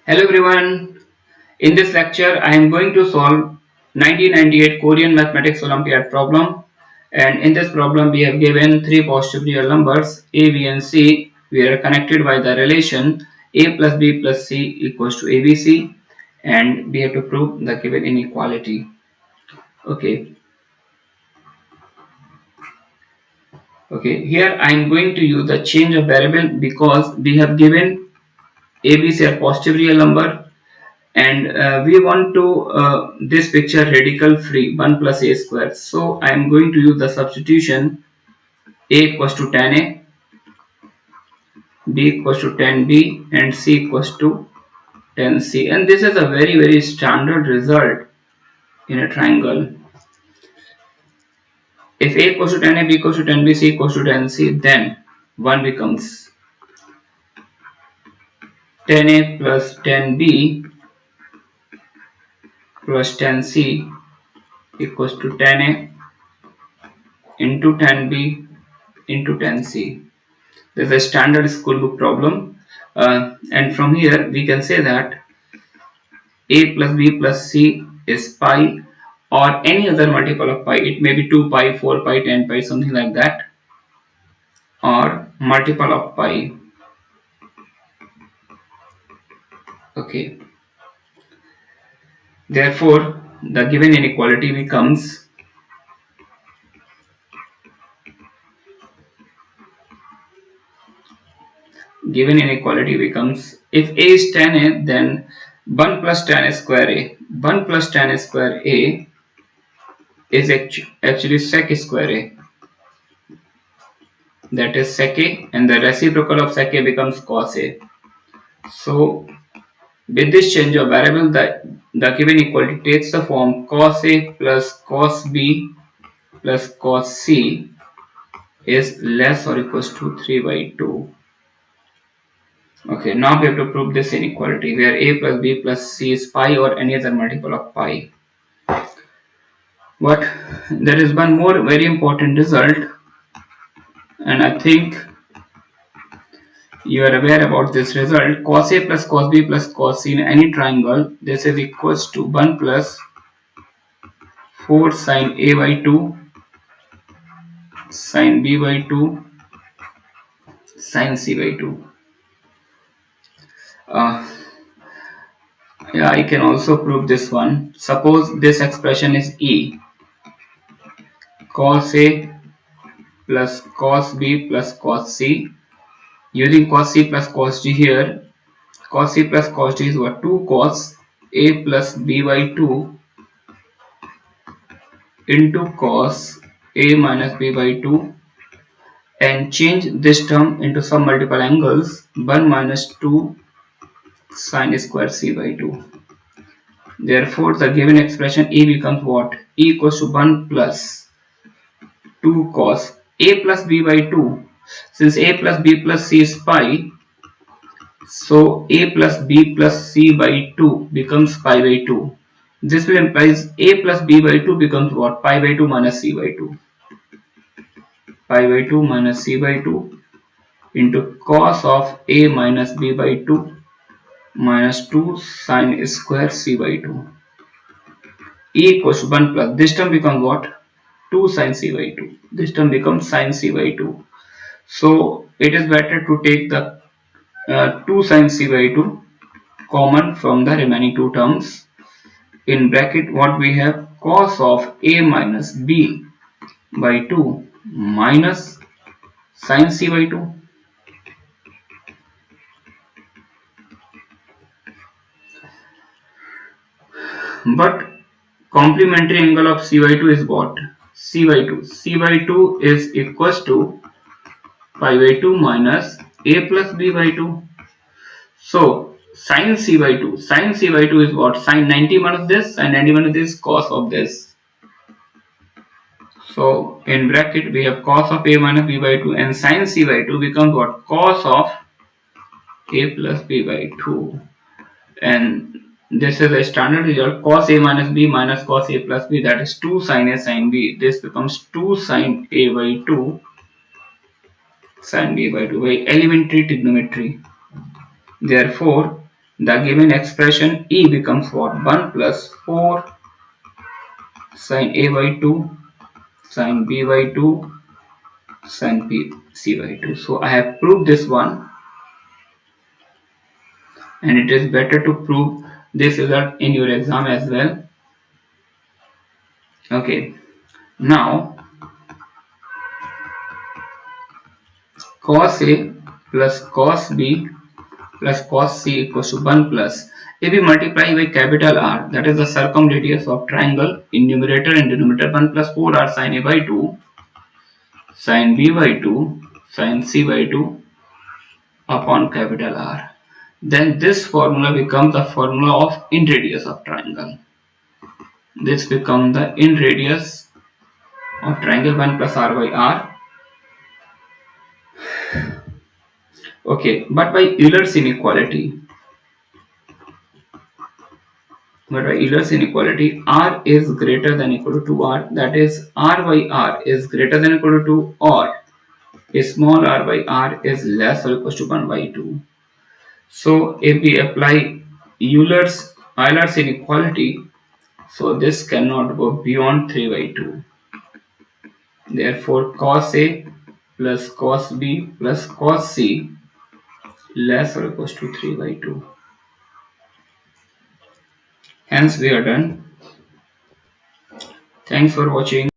Hello everyone. In this lecture, I am going to solve 1998 Korean Mathematics Olympiad problem. And in this problem, we have given three positive real numbers a, b, and c. We are connected by the relation a plus b plus c equals to abc, and we have to prove the given inequality. Okay. Okay. Here I am going to use the change of variable because we have given abc a positive real number and we want to this picture radical free 1 plus a square, so I am going to use the substitution a equals to tan a, b equals to tan b, and c equals to tan c, and this is a very standard result in a triangle. If a equals to tan a, b equals to tan b, c equals to tan c, then 1 becomes tan a plus tan b plus tan c equals to tan a into tan b into tan c. This is a standard school book problem, and from here we can say that a plus b plus c is pi or any other multiple of pi. It may be 2 pi, 4 pi, 10 pi, something like that, or multiple of pi. Okay, therefore the given inequality becomes if a is tan a, then 1 plus tan square a, 1 plus tan square a is actually sec square a, that is sec a, and the reciprocal of sec a becomes cos a. So with this change of variable, the given equality takes the form cos a plus cos b plus cos c is less or equals to 3 by 2. Okay, now we have to prove this inequality where a plus b plus c is pi or any other multiple of pi. But there is one more very important result, and I think you are aware about this result. Cos a plus cos b plus cos c in any triangle, this is equals to 1 plus 4 sin a by 2 sin b by 2 sin c by 2. Uh, yeah, I can also prove this one. Suppose this expression is e cos a plus cos b plus cos c. Using cos c plus cos d here, cos c plus cos d is what? 2 cos a plus b by 2 into cos a minus b by 2, and change this term into some multiple angles, 1 minus 2 sin square c by 2. Therefore, the given expression e becomes what? E equals to 1 plus 2 cos a plus b by 2. Since a plus b plus c is pi, so a plus b plus c by 2 becomes pi by 2. This will implies a plus b by 2 becomes what? Pi by 2 minus c by 2. Pi by 2 minus c by 2 into cos of a minus b by 2 minus 2 sin square c by 2. E equals to 1 plus this term becomes what? 2 sin c by 2. This term becomes sin c by 2. So it is better to take the 2 sin c by 2 common from the remaining two terms. In bracket, what we have? Cos of a minus b by 2 minus sin c by 2. But complementary angle of c by 2 is what? C by 2. C by 2 is equals to pi by 2 minus a plus b by 2. So sin c by 2. Sin c by 2 is what? Sin 90 minus this, and 90 minus this, cos of this. So in bracket we have cos of a minus b by 2, and sin c by 2 becomes what? Cos of a plus b by 2. And this is a standard result. Cos a minus b minus cos a plus b, that is 2 sin a sin b. This becomes 2 sin a by 2 sin b by 2 by elementary trigonometry. Therefore the given expression E becomes what? 1 plus 4 sin A by 2 sin B by 2 sin C by 2. So I have proved this one, and it is better to prove this result in your exam as well. Okay, now cos A plus cos B plus cos C equals to 1 plus, if we multiply by capital R, that is the circumradius of triangle, in numerator and denominator, 1 plus 4R sin A by 2 sin B by 2 sin C by 2 upon capital R. Then this formula becomes the formula of in radius of triangle. This becomes the in radius of triangle, 1 plus R by R. Okay, but by Euler's inequality, R is greater than equal to 2R, that is R by R is greater than equal to 2, or small r by R is less or equal to 1 by 2. So if we apply Euler's inequality, so this cannot go beyond 3 by 2. Therefore cos A plus cos B plus cos C less or equals to 3 by 2. Hence we are done. Thanks for watching.